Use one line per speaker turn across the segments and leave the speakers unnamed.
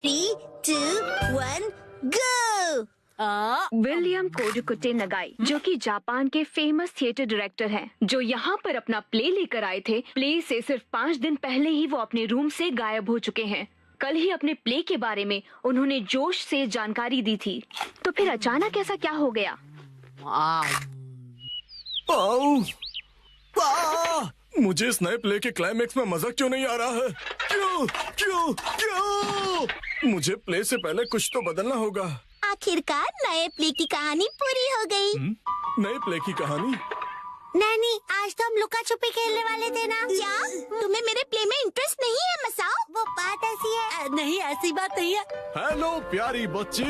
3, 2, 1, go!
William कोडुकुटे नगाई, जो कि Japan के फेमस थिएटर डायरेक्टर हैं, जो यहाँ पर अपना प्ले लेकर आए थे। प्ले से सिर्फ 5 दिन पहले ही वो अपने रूम से गायब हो चुके हैं। कल ही अपने प्ले के बारे में उन्होंने जोश से जानकारी दी थी, तो फिर अचानक ऐसा क्या हो गया?
मुझे इस नए प्ले के क्लाइमेक्स में मजा क्यों नहीं आ रहा है? क्यों क्यों क्यों? मुझे प्ले से पहले कुछ तो बदलना होगा।
आखिरकार नए प्ले की कहानी पूरी हो गई।
नए प्ले की कहानी?
नानी, आज तो हम लुका छुपी खेलने वाले थे ना? क्या तुम्हें मेरे प्ले में इंटरेस्ट नहीं है मसाओ? वो बात ऐसी है।
नहीं, ऐसी बात नहीं है।
हेलो प्यारी बच्ची,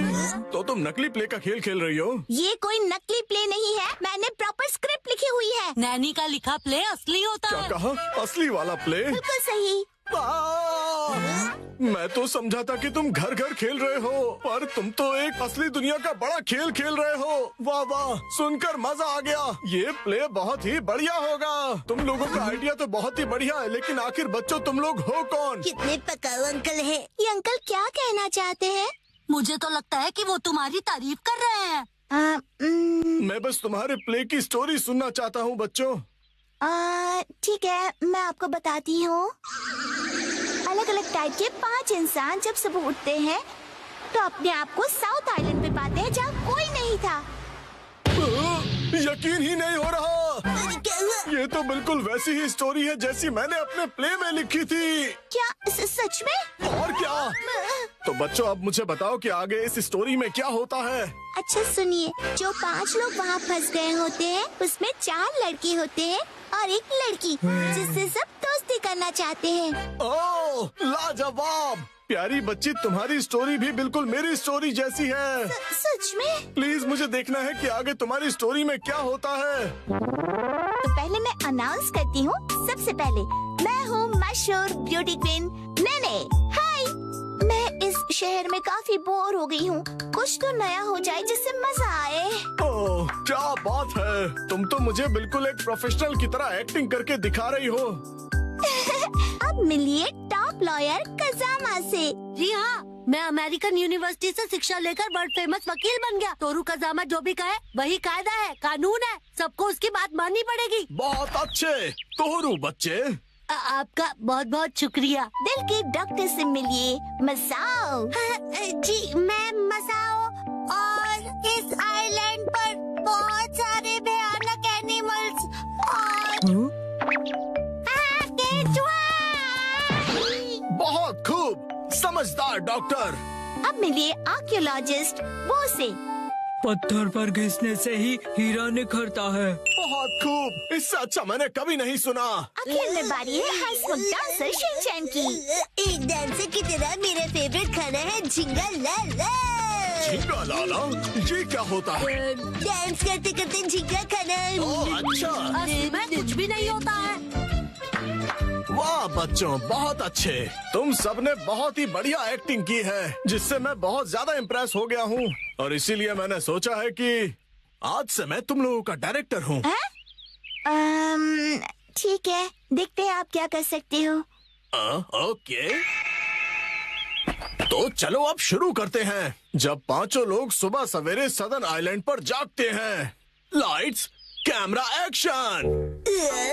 तो तुम नकली प्ले का खेल खेल रही हो?
ये कोई नकली प्ले नहीं है, मैंने प्रॉपर स्क्रिप्ट लिखी हुई है।
नैनी का लिखा प्ले असली होता
क्या
है।
कहा? असली वाला प्ले?
बिल्कुल सही।
मैं तो समझा था कि तुम घर घर खेल रहे हो, पर तुम तो एक असली दुनिया का बड़ा खेल खेल रहे हो। वाह वाह, सुनकर मजा आ गया। ये प्ले बहुत ही बढ़िया होगा। तुम लोगों का आइडिया तो बहुत ही बढ़िया है, लेकिन आखिर बच्चों तुम लोग हो कौन?
कितने पकाऊ अंकल हैं। ये अंकल क्या कहना चाहते हैं?
मुझे तो लगता है कि वो तुम्हारी तारीफ कर रहे हैं।
मैं बस तुम्हारे प्ले की स्टोरी सुनना चाहता हूँ बच्चों।
ठीक है, मैं आपको बताती हूँ। अलग अलग टाइप के 5 इंसान जब सुबह उठते हैं तो अपने आप को साउथ आइलैंड पे पाते हैं, जहाँ कोई नहीं था।
यकीन ही नहीं हो रहा। ये तो बिल्कुल वैसी ही स्टोरी है जैसी मैंने अपने प्ले में लिखी थी।
क्या सच में?
और क्या? तो बच्चों, अब मुझे बताओ कि आगे इस स्टोरी में क्या होता है।
अच्छा सुनिए, जो 5 लोग वहाँ फंस गए होते हैं, उसमें 4 लड़के होते हैं और 1 लड़की, जिससे सब दोस्ती करना चाहते हैं।
ओह, लाजवाब! प्यारी बच्ची, तुम्हारी स्टोरी भी बिल्कुल मेरी स्टोरी जैसी है।
सच में?
प्लीज मुझे देखना है कि आगे तुम्हारी स्टोरी में क्या होता है।
तो पहले मैं अनाउंस करती हूँ। सबसे पहले मैं हूँ मशहूर ब्यूटी क्वीन नैने। हाय, मैं इस शहर में काफी बोर हो गई हूँ। कुछ तो नया हो जाए जिससे मजा आए।
ओह, क्या बात है! तुम तो मुझे बिल्कुल एक प्रोफेशनल की तरह एक्टिंग करके दिखा रही हो।
अब मिलिए टॉप लॉयर कजामा से।
जी हाँ, मैं अमेरिकन यूनिवर्सिटी से शिक्षा लेकर वर्ल्ड फेमस वकील बन गया। तोरू कजामा जो भी कहे वही कायदा है, कानून है। सबको उसकी बात माननी पड़ेगी।
बहुत अच्छे तोरू बच्चे।
आपका बहुत बहुत शुक्रिया।
दिल के डॉक्टर से मिलिए मसाओ।
जी, मैं मसाओ, और इस आइलैंड पर बहुत सारे भयानक एनिमल्स और
बहुत खूब, समझदार डॉक्टर।
अब मिलिए आर्कियोलॉजिस्ट वो से।
पत्थर पर घिसने से ही हीरा निखरता है।
बहुत खूब, इससे अच्छा मैंने कभी नहीं सुना।
आखिर में बारी है हाईस्कूल डांसर शिनचैन की।
एक डांसर की तरह मेरा फेवरेट खाना है झिंगा लाला।
झींगा लाला? ये क्या होता है?
डांस करते करते झिंगा खाना।
ओह अच्छा।
असली में कुछ भी नहीं होता है।
वाह बच्चों, बहुत अच्छे। तुम सबने बहुत ही बढ़िया एक्टिंग की है, जिससे मैं बहुत ज्यादा इम्प्रेस हो गया हूँ, और इसीलिए मैंने सोचा है कि आज से मैं तुम लोगों का डायरेक्टर हूँ।
ठीक है, देखते हैं आप क्या कर सकते हो।
ओके, तो चलो अब शुरू करते हैं। जब 5 लोग सुबह सवेरे सदन आइलैंड पर जागते हैं। Lights, camera, action.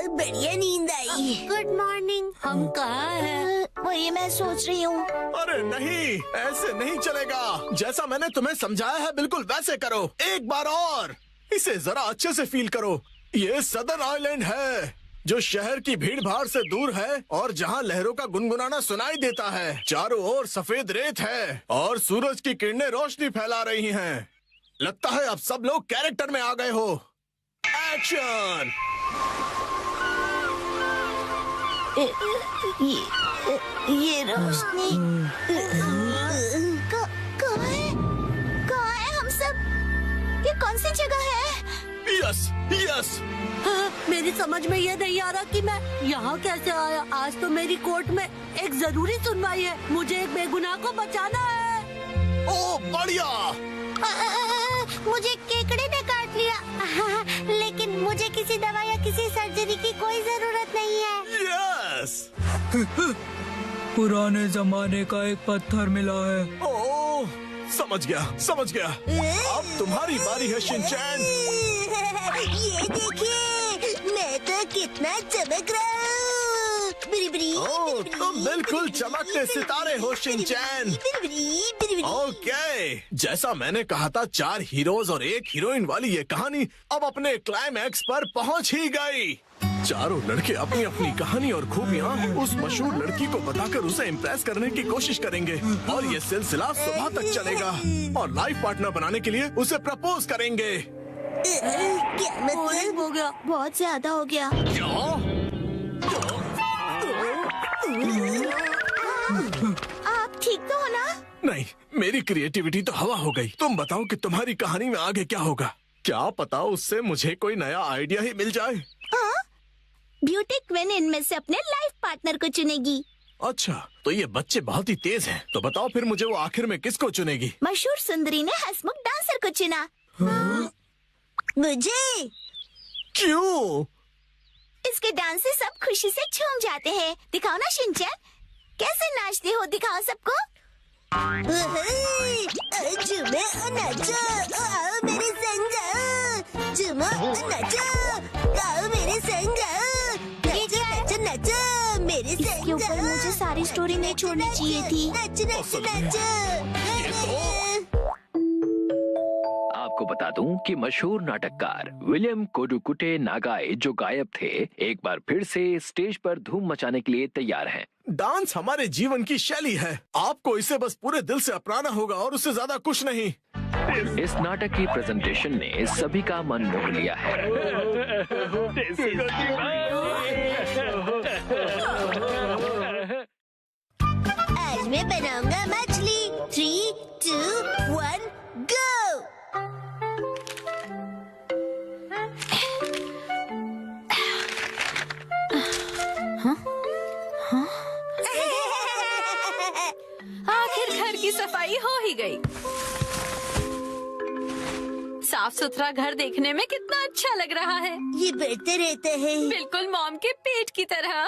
बढ़िया नींद आई।
Good morning. हम कहाँ हैं?
वही मैं सोच रही हूँ।
अरे नहीं, ऐसे नहीं चलेगा। जैसा मैंने तुम्हें समझाया है बिल्कुल वैसे करो। एक बार और, इसे जरा अच्छे से फील करो। ये सदन आइलैंड है, जो शहर की भीड़ भाड़ से दूर है और जहाँ लहरों का गुनगुनाना सुनाई देता है। चारों ओर सफेद रेत है और सूरज की किरणें रोशनी फैला रही हैं। लगता है अब सब लोग कैरेक्टर में आ गए हो। एक्शन।
ये रोशनी कहाँ है हम सब? ये कौन सी जगह है?
Yes yes.
मेरी समझ में ये नहीं आ रहा कि मैं यहाँ कैसे आया। आज तो मेरी कोर्ट में एक जरूरी सुनवाई है। मुझे एक बेगुनाह को बचाना है।
ओह बढ़िया।
मुझे केकड़े ने काट लिया, लेकिन मुझे किसी दवा या किसी सर्जरी की कोई जरूरत नहीं है।
यस।
पुराने जमाने का एक पत्थर मिला है।
ओह, समझ गया। अब तुम्हारी बारी है शिनचैन।
ये देखिए, मैं तो कितना चमक रहा हूँ।
ओह, तुम बिल्कुल चमकते सितारे हो शिनचैन। ओके, जैसा मैंने कहा था, 4 हीरोज और 1 हीरोइन वाली ये कहानी अब अपने क्लाइमैक्स पर पहुंच ही गई। चारों लड़के अपनी अपनी कहानी और खूबियाँ उस मशहूर लड़की को बताकर उसे इम्प्रेस करने की कोशिश करेंगे और ये सिलसिला सुबह तक चलेगा और लाइफ पार्टनर बनाने के लिए उसे प्रपोज करेंगे।
क्या मतलब?
हो गया।
बहुत ज्यादा हो गया। आप ठीक तो हो ना?
नहीं, मेरी क्रिएटिविटी तो हवा हो गई। तुम बताओ कि तुम्हारी कहानी में आगे क्या होगा? क्या पता उससे मुझे कोई नया आइडिया ही मिल जाए।
ब्यूटी क्वीन इनमें से अपने लाइफ पार्टनर को चुनेगी।
अच्छा, तो ये बच्चे बहुत ही तेज हैं। तो बताओ फिर मुझे वो आखिर में किसको चुनेगी?
मशहूर सुंदरी ने हंसमुख डांसर को चुना।
मुझे?
क्यों?
इसके डांस से सब खुशी से झूम जाते हैं। दिखाओ ना शिनचैन, कैसे नाचते हो, दिखाओ सबको।
झूमो और नाचो, आओ मेरे संग जाओ। झूमो और नाचो, आओ मेरे संग जाओ। नाचो नाचो नाचो मेरे संग
इसके ऊपर
जाओ।
मुझे सारी स्टोरी नहीं छोड़नी चाहिए थी।
नाचो नाचो नाचो।
आपको बता दूं कि मशहूर नाटककार विलियम कोडुकुटे नागाई जो गायब थे, एक बार फिर से स्टेज पर धूम मचाने के लिए तैयार हैं।
डांस हमारे जीवन की शैली है। आपको इसे बस पूरे दिल से अपनाना होगा और उससे ज्यादा कुछ नहीं।
इस नाटक की प्रेजेंटेशन ने सभी का मन मोह लिया है।
आज मैं बनाऊंगा मछली। 3, 2, 1, गो।
आखिर घर की सफाई हो ही गई। साफ सुथरा घर देखने में कितना अच्छा लग रहा है।
ये बढ़ते रहता है।
बिल्कुल मॉम के पेट की तरह।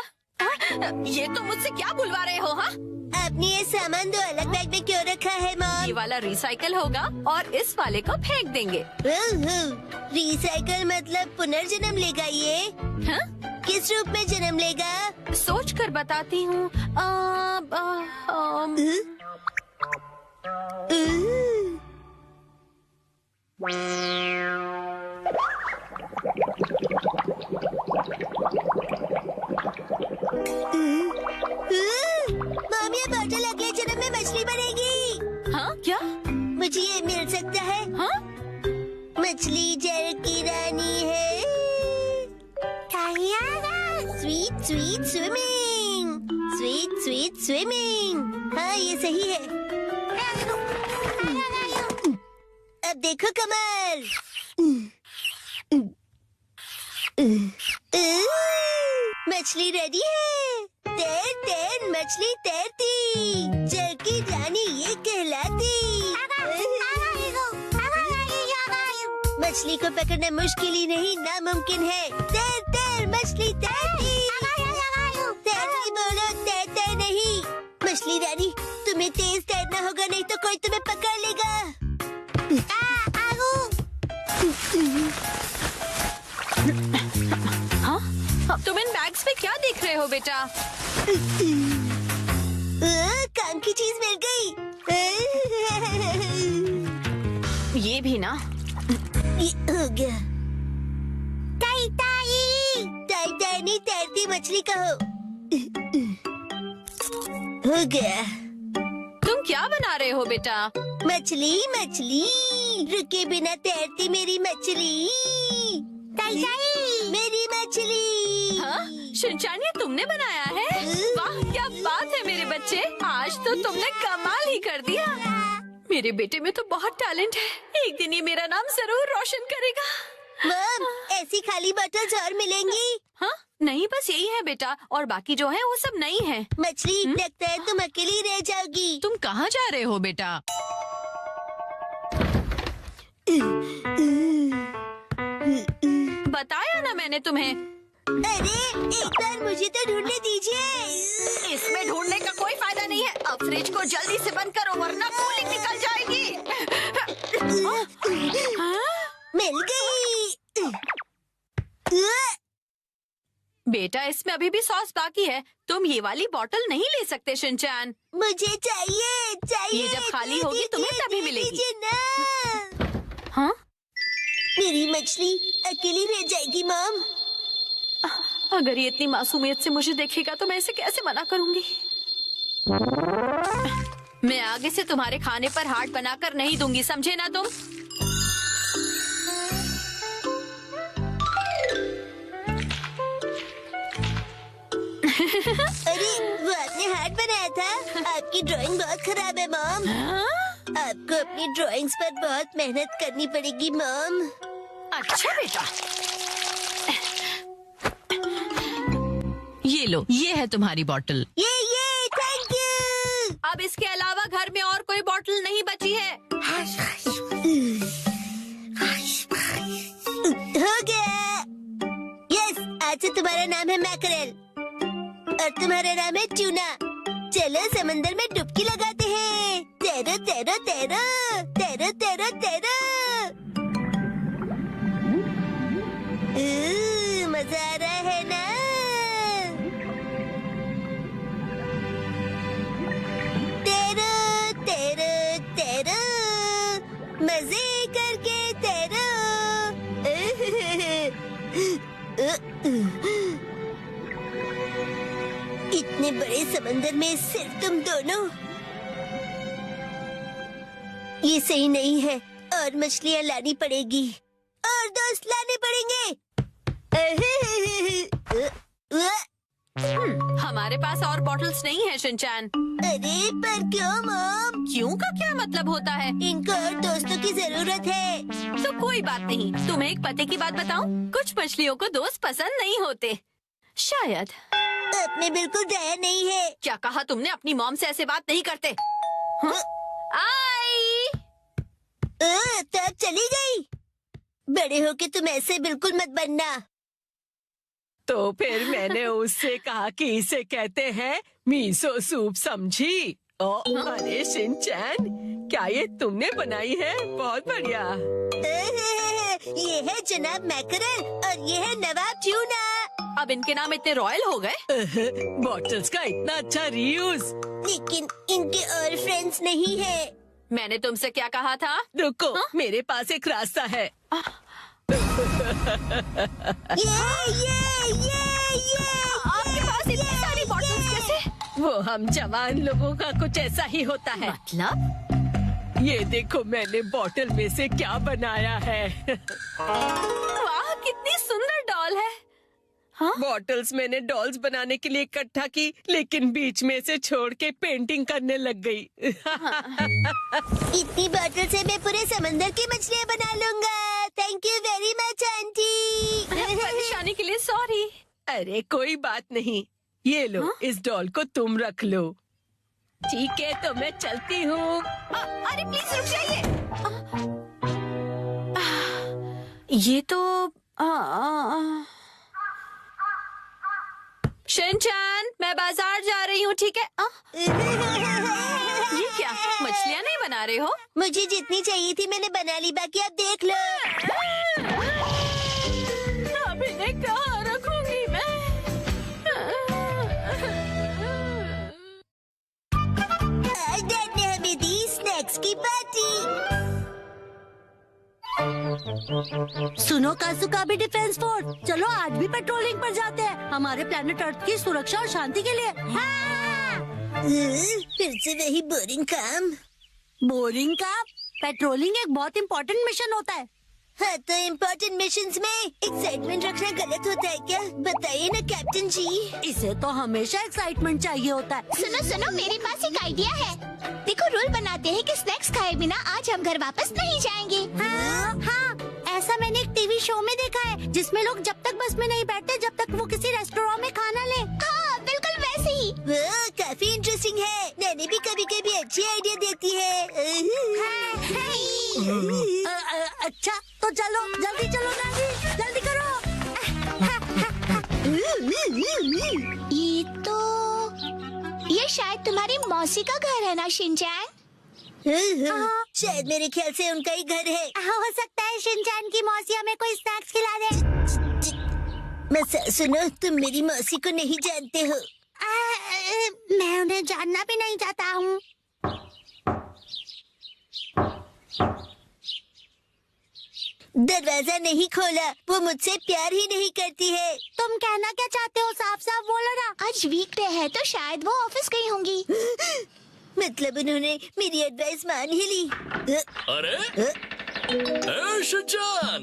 ये तो मुझसे क्या बुलवा रहे हो? हाँ,
आपने ये सामान 2 अलग बैग में क्यों रखा है
ये
मॉम?
वाला रिसाइकल होगा और इस वाले को फेंक देंगे।
रिसाइकल मतलब पुनर्जन्म लेगा ये?
हाँ?
किस रूप में जन्म लेगा?
सोच कर बताती हूँ।
मॉम, ये बॉटल अगले जन्म में मछली बनेगी।
हाँ क्या?
मुझे ये मिल सकता है?
हाँ?
मछली जल की रानी है। Sweet sweet swimming, sweet sweet swimming. हाँ, ये सही है। अब देखो कमल। मछली रेडी है। तैर तैर मछली तैरती, जल की रानी ये कहलाती। मछली को पकड़ना मुश्किल ही नहीं, नामुमकिन है। तैर तैर मछली तैरती। तैरती बोलो, तैरते नहीं। मछली रानी, तुम्हें तेज तैरना होगा, नहीं तो कोई तुम्हें पकड़ लेगा।
हाँ? तुम इन बैग्स में क्या देख रहे हो बेटा?
काम की चीज मिल गई।
ये भी ना।
ये हो गया। ताई ताई, ताई ताई नहीं, तैरती मछली कहो। हो गया।
तुम क्या बना रहे हो बेटा?
मछली मछली, रुके बिना तैरती मेरी मछली। ताई ताई, मेरी मछली।
हाँ? शिनचैन, ये तुमने बनाया है? वाह, क्या बात है मेरे बच्चे, आज तो तुमने कमाल ही कर दिया। मेरे बेटे में तो बहुत टैलेंट है। एक दिन ये मेरा नाम जरूर रोशन करेगा।
मॉम, ऐसी खाली बॉटल्स और मिलेंगी?
हाँ? नहीं, बस यही है बेटा, और बाकी जो है वो सब नहीं है।
मछली, लगता है तुम अकेली रह जाओगी।
तुम कहाँ जा रहे हो बेटा? बताया ना मैंने तुम्हें।
अरे, एक बार मुझे तो ढूंढने दीजिए।
इसमें ढूंढने का कोई फायदा नहीं है। अब फ्रिज को जल्दी से बंद करो वरना कूलिंग निकल जाएगी।
मिल गई।
बेटा इसमें अभी भी सॉस बाकी है, तुम ये वाली बोतल नहीं ले सकते शिनचैन।
मुझे चाहिए चाहिए।
ये जब खाली होगी तुम्हें तभी मिलेगी।
दीजिए ना।
हाँ?
मेरी मछली अकेली रह जाएगी मॉम।
अगर ये इतनी मासूमियत से मुझे देखेगा तो मैं इसे कैसे मना करूंगी। मैं आगे से तुम्हारे खाने पर हाथ बनाकर नहीं दूंगी, समझे ना तुम?
अरे वो आपने हार्ट बनाया था। आपकी ड्राइंग बहुत खराब है मॉम। आपको अपनी ड्राइंग्स पर बहुत मेहनत करनी पड़ेगी मॉम।
अच्छा बेटा, ये लो, ये है तुम्हारी बोतल।
ये थैंक यू।
अब इसके अलावा घर में और कोई बोतल नहीं बची है।
हो गया। यस, आज से तुम्हारा नाम है मैकरेल और तुम्हारा नाम है ट्यूना। चलो समंदर में डुबकी लगाते हैं। तैरो तैरो तैरो तैरो तैरो तैरो। मजा आ रहा है ना? तैरो तैरो तैरो, मजे करके तैरो। इतने बड़े समंदर में सिर्फ तुम दोनों। ये सही नहीं है, और मछलियाँ लानी पड़ेगी और दोस्त लाने पड़ेंगे।
हमारे पास और बॉटल्स नहीं है शिनचैन।
अरे पर क्यों मॉम?
क्यों का क्या मतलब होता है?
इनको और दोस्तों की जरूरत है।
तो कोई बात नहीं, तुम्हें एक पते की बात बताऊं? कुछ मछलियों को दोस्त पसंद नहीं होते, शायद।
आपने बिल्कुल दया नहीं है।
क्या कहा तुमने? अपनी मॉम से ऐसे बात नहीं करते। हाँ? आई।
तो अब चली गई। बड़े होके तुम ऐसे बिल्कुल मत बनना।
तो फिर मैंने उससे कहा कि इसे कहते हैं मीसो सूप, समझी? अरे शिनचैन, क्या ये तुमने बनाई है? बहुत बढ़िया।
ये है जनाब मैकरेल और ये है नवाब ट्यूना।
अब इनके नाम इतने रॉयल हो गए।
बॉटल्स का इतना अच्छा रीयूज।
लेकिन इनके और फ्रेंड्स नहीं है।
मैंने तुमसे क्या कहा था?
रुको, मेरे पास एक रास्ता है।
ये
आपके पास इतनी सारी बॉटल्स कैसे?
वो हम जवान लोगों का कुछ ऐसा ही होता है।
मतलब?
ये देखो मैंने बॉटल में से क्या बनाया है।
वाह, कितनी सुंदर डॉल है। हाँ?
बॉटल्स मैंने डॉल्स बनाने के लिए इकट्ठा की, लेकिन बीच में से छोड़ के पेंटिंग करने लग गई।
इतनी बॉटल से मैं पूरे समंदर की मछलियाँ बना लूँगा। Thank you very much aunty.
परेशानी के लिए सॉरी।
अरे कोई बात नहीं, ये लो। इस डॉल को तुम रख लो। ठीक है, तो मैं चलती हूँ।
अरे प्लीज रुक जाइए। ये तो शिनचैन, मैं बाजार जा रही हूँ, ठीक है? ये क्या, मछलियाँ नहीं बना रहे हो?
मुझे जितनी चाहिए थी मैंने बना ली, बाकी आप देख लो।
अब इन्हें कहाँ रखूंगी मैं?
आज डैड ने हमें दी स्नैक्स की पार्टी।
सुनो काजुका भी डिफेंस फोर्स, चलो आज भी पेट्रोलिंग पर जाते हैं, हमारे प्लेनेट अर्थ की सुरक्षा और शांति के लिए।
फिर से वही बोरिंग काम।
बोरिंग काम? पेट्रोलिंग एक बहुत इम्पोर्टेंट मिशन होता है।
हाँ, तो इम्पोर्टेंट मिशंस में एक्साइटमेंट रखना गलत होता है क्या? बताइए ना कैप्टन जी।
इसे तो हमेशा एक्साइटमेंट चाहिए होता है।
सुनो सुनो, मेरे पास एक आइडिया है। देखो, रूल बनाते हैं कि स्नैक्स खाए बिना आज हम घर वापस नहीं जाएंगे।
हाँ, ऐसा मैंने एक टीवी शो में देखा है, जिसमें लोग जब तक बस में नहीं बैठते जब तक वो किसी रेस्टोरेंट में खाना ले।
हाँ, बिल्कुल वैसे ही।
वो काफी इंटरेस्टिंग है। मैंने भी कभी कभी अच्छी आइडिया देती है।
अच्छा, तो चलो जल्दी चलो नानी, जल्दी करो।
ये तो ये शायद तुम्हारी मौसी का घर है ना शिनचैन?
शायद मेरे ख्याल से उनका ही घर है। हो सकता है शिनचैन की मौसी हमें कोई स्नैक्स खिला दे। मैं सुनो, तुम मेरी मौसी को नहीं जानते हो। मैं उन्हें जानना भी नहीं चाहता हूँ। दरवाजा नहीं खोला, वो मुझसे प्यार ही नहीं करती है। तुम कहना क्या चाहते हो? साफ साफ बोलो ना।
आज वीकडे है तो शायद वो ऑफिस गई होंगी।
मतलब उन्होंने मेरी एडवाइस मान ही ली।
अरे शिनचैन!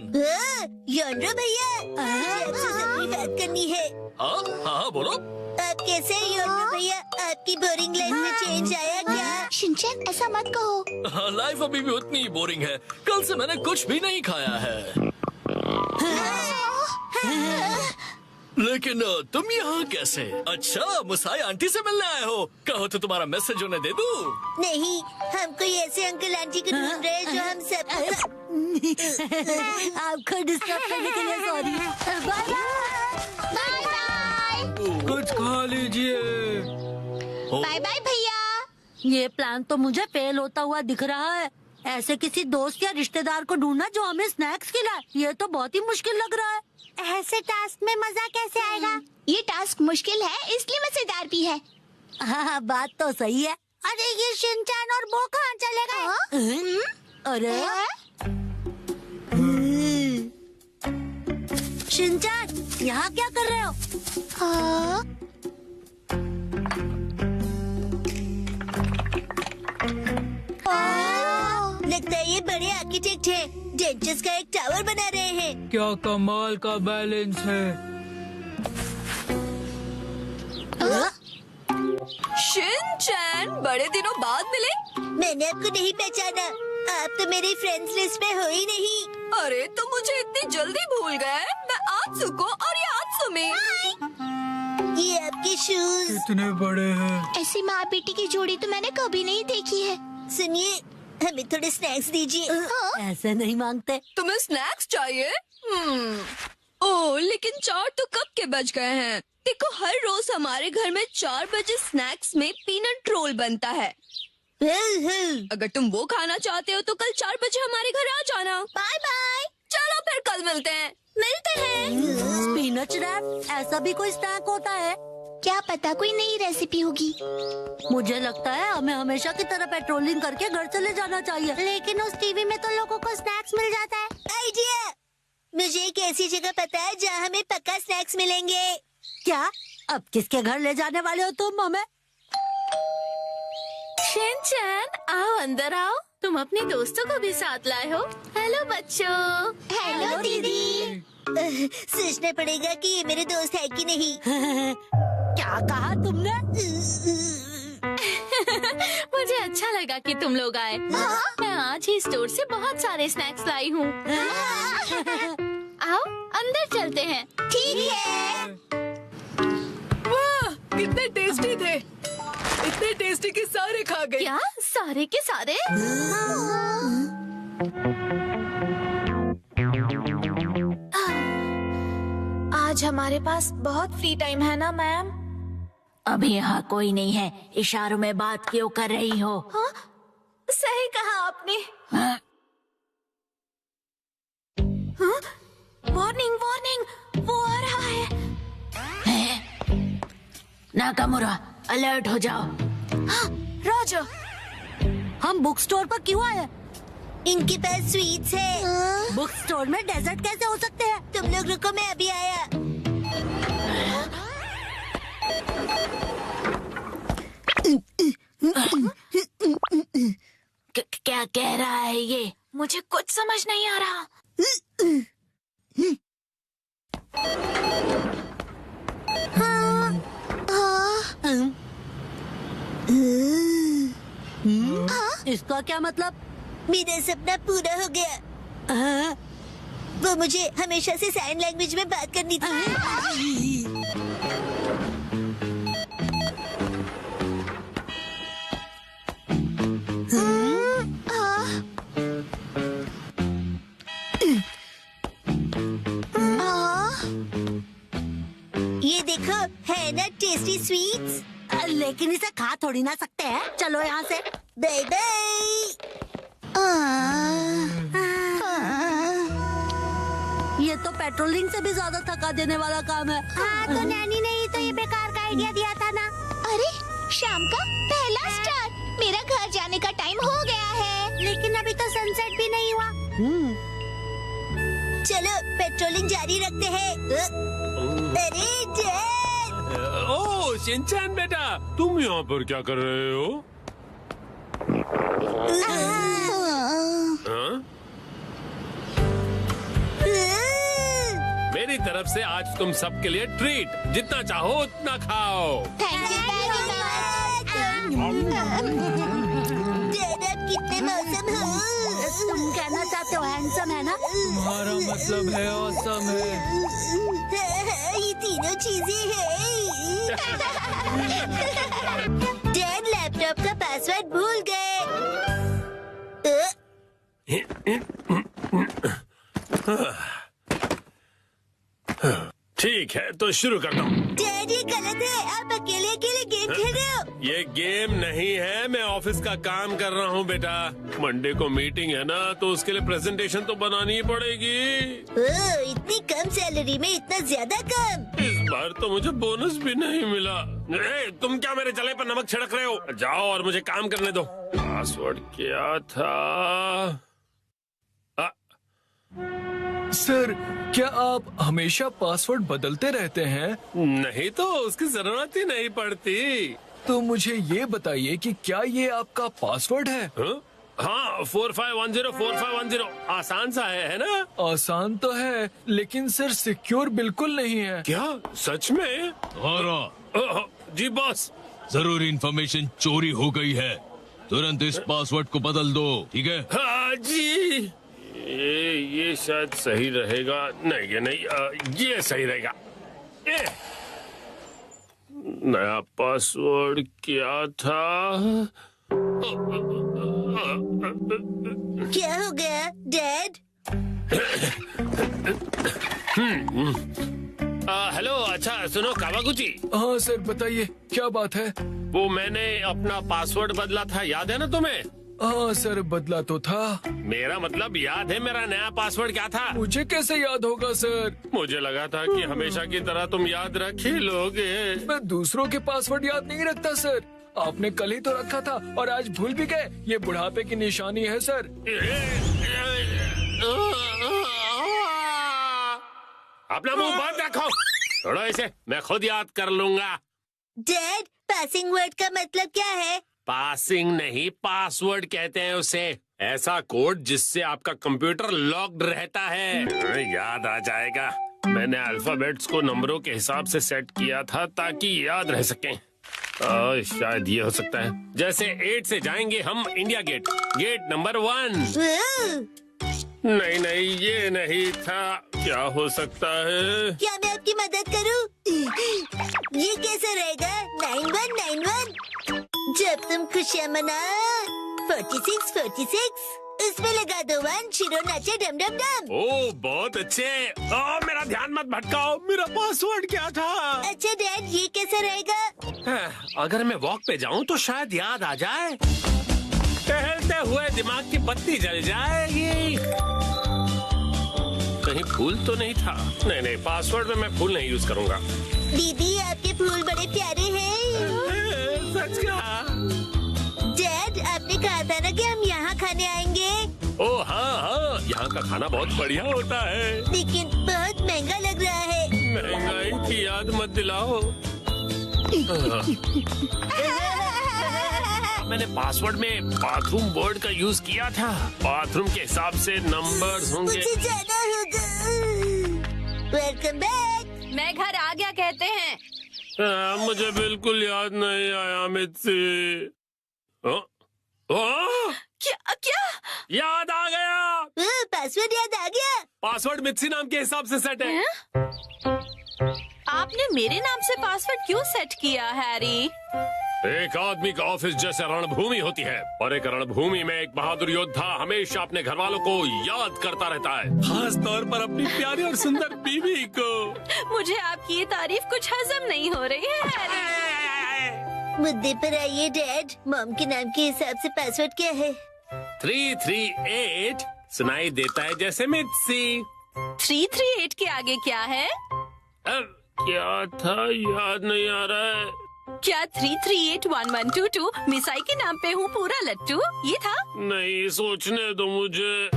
योंड्रो भैया, आपसे जरूरी बात करनी है।
हाँ हाँ बोलो।
आप कैसे हैं योंड्रो भैया? आपकी बोरिंग लाइफ में चेंज आया क्या?
शिनचैन ऐसा मत कहो।
लाइफ अभी भी उतनी ही बोरिंग है। कल से मैंने कुछ भी नहीं खाया है। लेकिन तुम यहाँ कैसे? अच्छा, मुसाई आंटी से मिलने आए हो? कहो तो तुम्हारा मैसेज उन्हें दे दूँ?
नहीं, हम कोई ऐसे अंकल आंटी को ढूंढ रहे हैं जो हम सब आपको डिस्टर्ब करने के लिए सॉरी। Bye
bye.
कुछ खा लीजिए।
बाय बाय भैया।
ये प्लान तो मुझे फेल होता हुआ दिख रहा है। ऐसे किसी दोस्त या रिश्तेदार को ढूंढना जो हमें स्नैक्स खिलाए, ये तो बहुत ही मुश्किल लग रहा है।
ऐसे टास्क में मजा कैसे आएगा?
ये टास्क मुश्किल है इसलिए मजेदार भी है।
हाँ, बात तो सही है।
अरे ये शिनचैन और वो कहाँ चले गए?
अरे शिनचैन, यहाँ क्या कर रहे हो?
लगता है ये बड़े आर्किटेक्ट हैं। डेंचर्स का एक टावर बना रहे हैं।
क्या कमाल का बैलेंस है।
शिनचैन, बड़े दिनों बाद मिले।
मैंने आपको नहीं पहचाना। आप तो मेरी फ्रेंड्स लिस्ट में हो ही नहीं।
अरे तुम मुझे इतनी जल्दी भूल गए। मैं आत्सुको और ये आत्सुमी।
ये आपके शूज
कितने बड़े हैं।
ऐसी माँ बेटी की जोड़ी तो मैंने कभी नहीं देखी है।
सुनिए, हमें थोड़े स्नैक्स दीजिए।
ऐसे नहीं मांगते।
तुम्हें स्नैक्स चाहिए? ओह, लेकिन 4 तो कब के बज गए हैं। देखो, हर रोज हमारे घर में 4 बजे स्नैक्स में पीनट रोल बनता है। अगर तुम वो खाना चाहते हो तो कल 4 बजे हमारे घर आ जाना।
Bye bye.
चलो फिर कल मिलते हैं।
मिलते हैं।
स्पिनच रैप, ऐसा भी कोई स्नैक होता है?
क्या पता कोई नई रेसिपी होगी।
मुझे लगता है हमें हमेशा की तरह पेट्रोलिंग करके घर चले जाना चाहिए।
लेकिन उस टीवी में तो लोगों को स्नैक्स मिल जाता है। आइडिया! मुझे एक ऐसी जगह पता है जहाँ हमें पक्का स्नैक्स मिलेंगे।
क्या? अब किसके घर ले जाने वाले हो तुम हमें?
शिनचैन, आओ अंदर आओ। तुम अपने दोस्तों को भी साथ लाए हो। हेलो बच्चों।
हेलो दीदी।
सोचना पड़ेगा कि ये मेरे दोस्त है कि नहीं।
क्या कहा तुमने?
मुझे अच्छा लगा कि तुम लोग आए। मैं आज ही स्टोर से बहुत सारे स्नैक्स लाई हूँ। आओ अंदर चलते हैं।
ठीक है।
वाह, कितने टेस्टी थे। इतने टेस्टी कि सारे खा गए।
क्या सारे के सारे?
आज हमारे पास बहुत फ्री टाइम है ना मैम?
अभी यहाँ कोई नहीं है। इशारों में बात क्यों कर रही हो?
हाँ? सही कहा आपने।
हाँ?
वार्निंग वार्निंग, वो आ रहा है।
नाकामुरा, अलर्ट हो जाओ।
हाँ, राजा।
हम बुक स्टोर पर क्यों आए?
इनके पास स्वीट्स है।
बुक स्टोर में डेजर्ट कैसे हो सकते हैं?
तुम लोग रुको, मैं अभी आया।
क्या कह रहा है ये?
मुझे कुछ समझ नहीं आ रहा।
इसका क्या मतलब?
मेरा सपना पूरा हो गया। वो मुझे हमेशा से साइन लैंग्वेज में बात करनी थी। ये देखो, है ना टेस्टी स्वीट्स।
लेकिन इसे खा थोड़ी ना सकते हैं। चलो यहाँ से।
Bye bye.
ये तो पेट्रोलिंग से भी ज्यादा थका देने वाला काम है।
हाँ, तो नैनी ने ही तो ये बेकार का आइडिया दिया था ना।
अरे शाम का पहला स्टार, मेरा घर जाने का टाइम हो गया है।
लेकिन अभी तो सनसेट भी नहीं हुआ। चलो पेट्रोलिंग जारी रखते हैं। अरे डैड!
ओह शिनचैन बेटा, तुम यहाँ पर क्या कर रहे हो? हाँ? मेरी तरफ से आज तुम सबके लिए ट्रीट, जितना चाहो उतना खाओ।
Thank you very much.
Dad आप कितने मौसम हो?
तुम कहना चाहते हो हैंडसम है ना?
तुम्हारा मतलब है ऑसम है।
ये तीनों चीजें हैं। डैड लैपटॉप का पासवर्ड भूल गए।
ठीक है तो शुरू करता हूँ।
डैड ये गलत है, आप अकेले अकेले गेम खेल रहे हो।
ये गेम नहीं है, मैं ऑफिस का काम कर रहा हूँ बेटा। मंडे को मीटिंग है ना, तो उसके लिए प्रेजेंटेशन तो बनानी ही पड़ेगी।
ओह, इतनी कम सैलरी में इतना ज्यादा काम।
इस बार तो मुझे बोनस भी नहीं मिला। तुम क्या मेरे जले पर नमक छिड़क रहे हो? जाओ और मुझे काम करने दो। पासवर्ड क्या था?
सर क्या आप हमेशा पासवर्ड बदलते रहते हैं?
नहीं तो उसकी जरूरत ही नहीं पड़ती।
तो मुझे ये बताइए कि क्या ये आपका पासवर्ड है?
हाँ 45104510 आसान सा है ना?
आसान तो है लेकिन सर सिक्योर बिल्कुल नहीं है।
क्या सच में? जी बॉस।
जरूरी इंफॉर्मेशन चोरी हो गई है, तुरंत इस पासवर्ड को बदल दो, ठीक है?
हाँ जी। ये शायद सही रहेगा। नहीं ये नहीं, ये सही रहेगा। नया पासवर्ड क्या था?
क्या हो गया डैड?
हेलो, अच्छा सुनो कावागुची।
हाँ सर बताइए क्या बात है?
वो मैंने अपना पासवर्ड बदला था, याद है ना तुम्हें?
हाँ सर बदला तो था।
मेरा मतलब याद है मेरा नया पासवर्ड क्या था?
मुझे कैसे याद होगा सर?
मुझे लगा था कि हमेशा की तरह तुम याद रख ही लोगे।
मैं दूसरों के पासवर्ड याद नहीं रखता सर। आपने कल ही तो रखा था और आज भूल भी गए। ये बुढ़ापे की निशानी है सर।
अपना मुंह बंद रखो। छोड़ो इसे, मैं खुद याद कर लूंगा।
डैड पासिंग वर्ड का मतलब क्या है?
पासिंग नहीं, पासवर्ड कहते हैं उसे। ऐसा कोड जिससे आपका कंप्यूटर लॉक्ड रहता है। याद आ जाएगा। मैंने अल्फाबेट्स को नंबरों के हिसाब से सेट किया था ताकि याद रह सकें। शायद ये हो सकता है। जैसे 8 से जाएंगे हम इंडिया गेट, गेट नंबर 1। नहीं नहीं ये नहीं था। क्या हो सकता है?
क्या मैं आपकी मदद करूं? ये कैसे रहेगा? 9191। जब तुम खुशियाँ मना 46 उसमें लगा दो 1, शिरो नाचे डम डम डम।
ओह बहुत अच्छे। मेरा ध्यान मत भटकाओ, मेरा पासवर्ड क्या था?
अच्छा डैड ये कैसे रहेगा?
अगर मैं वॉक पे जाऊं तो शायद याद आ जाए। टहलते हुए दिमाग की बत्ती जल जाएगी। कहीं फूल तो नहीं था? नहीं नहीं, पासवर्ड में मैं फूल नहीं यूज करूंगा।
दीदी आपके फूल बड़े प्यारे हैं।
सच कहा।
डैड आपने कहा था ना कि हम यहाँ खाने आएंगे।
ओह हाँ हाँ, यहाँ का खाना बहुत बढ़िया होता है।
लेकिन बहुत महंगा लग रहा है।
महंगाई की याद मत दिलाओ। मैंने पासवर्ड में बाथरूम वर्ड का यूज किया था। बाथरूम के हिसाब से नंबर्स होंगे।
मुझे जाना होगा। Welcome back.
मैं घर आ गया कहते हैं।
मुझे बिल्कुल याद नहीं आया मित्सी।
क्या क्या?
याद आ गया।
पासवर्ड याद आ गया।
पासवर्ड मित्सी नाम के हिसाब से सेट है।
आपने मेरे नाम से पासवर्ड क्यों सेट किया हैरी?
एक आदमी का ऑफिस जैसे रणभूमि होती है और एक रणभूमि में एक बहादुर योद्धा हमेशा अपने घर वालों को याद करता रहता है, खास तौर पर अपनी प्यारी और सुंदर बीवी को।
मुझे आपकी ये तारीफ कुछ हजम नहीं हो रही है हैरी।
मुद्दे पर आइए डैड। मॉम के नाम के हिसाब से पासवर्ड क्या है?
338 सुनाई देता है जैसे मित्सी।
338 के आगे क्या है?
क्या था याद नहीं आ रहा है।
क्या 3381122 मिसाई के नाम पे हूँ पूरा लट्टू ये था?
नहीं, सोचने दो मुझे।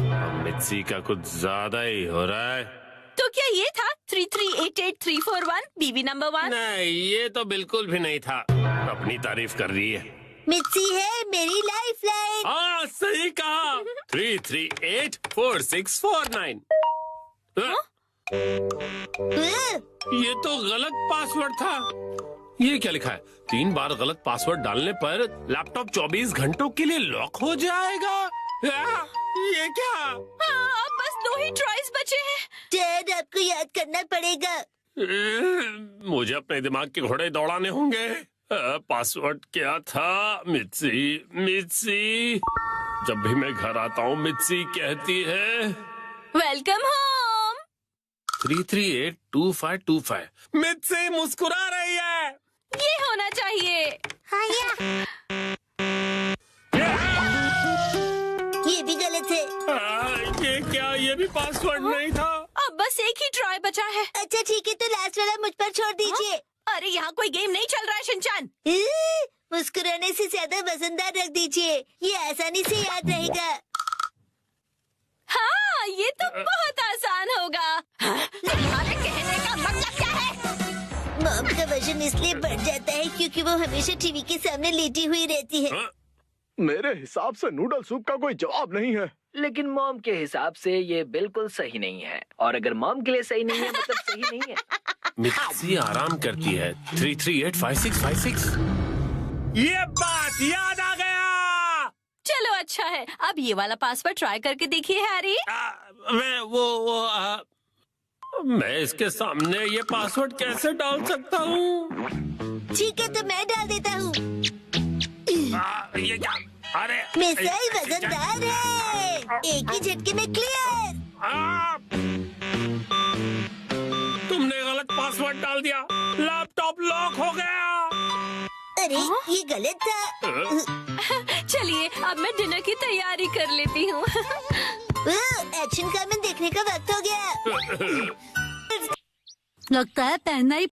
मित्सी का कुछ ज्यादा ही हो रहा है।
तो क्या ये था 3388341 बीवी नंबर 1?
नहीं, ये तो बिल्कुल भी नहीं था। अपनी तारीफ कर रही है।
मिर्ची है मेरी लाइफ लाइन।
हाँ, सही कहा। 3384649। ये तो गलत पासवर्ड था। ये क्या लिखा है? 3 बार गलत पासवर्ड डालने पर लैपटॉप 24 घंटों के लिए लॉक हो जाएगा। ये क्या?
अब बस 2 ही ट्राइज बचे हैं।
डैड आपको याद करना पड़ेगा।
मुझे अपने दिमाग के घोड़े दौड़ाने होंगे। पासवर्ड क्या था? मित्सी। जब भी मैं घर आता हूँ मित्सी कहती है
वेलकम होम।
3382525। मित्सी मुस्कुरा रही है।
ये होना चाहिए।
ये भी गलत है।
ये क्या? ये भी पासवर्ड नहीं था।
अब बस एक ही ट्राई बचा है।
अच्छा ठीक है, तो लास्ट वाला मुझ पर छोड़ दीजिए।
अरे यहाँ कोई गेम नहीं चल रहा है शिनचान।
मुस्कुराने से ज्यादा वजनदार रख दीजिए, ये आसानी से याद रहेगा।
हाँ, ये तो बहुत आसान होगा। तुम्हारे कहने का मतलब क्या है?
मॉम का वजन इसलिए बढ़ जाता है क्योंकि वो हमेशा टीवी के सामने लेटी हुई रहती है।
मेरे हिसाब से नूडल सूप का कोई जवाब नहीं है।
लेकिन मॉम के हिसाब से ये बिल्कुल सही नहीं है, और अगर मॉम के लिए सही नहीं है मतलब सही नहीं है।
मित्सी आराम करती है। 3385656। ये बात याद आ गया।
चलो अच्छा है, अब ये वाला पासवर्ड ट्राई करके देखिए हैरी।
मैं इसके सामने ये पासवर्ड कैसे डाल सकता हूँ?
ठीक है, तो मैं डाल देता हूँ।
ये क्या? अरे
मिसाइल वजनदार है, एक ही झटके में क्लियर।
तुमने गलत पासवर्ड डाल दिया। लैपटॉप लॉक हो गया।
अरे ये गलत था।
चलिए अब मैं डिनर की तैयारी कर लेती हूँ।
एक्शन कार्मेन देखने का वक्त हो गया।
लगता है पहनना ही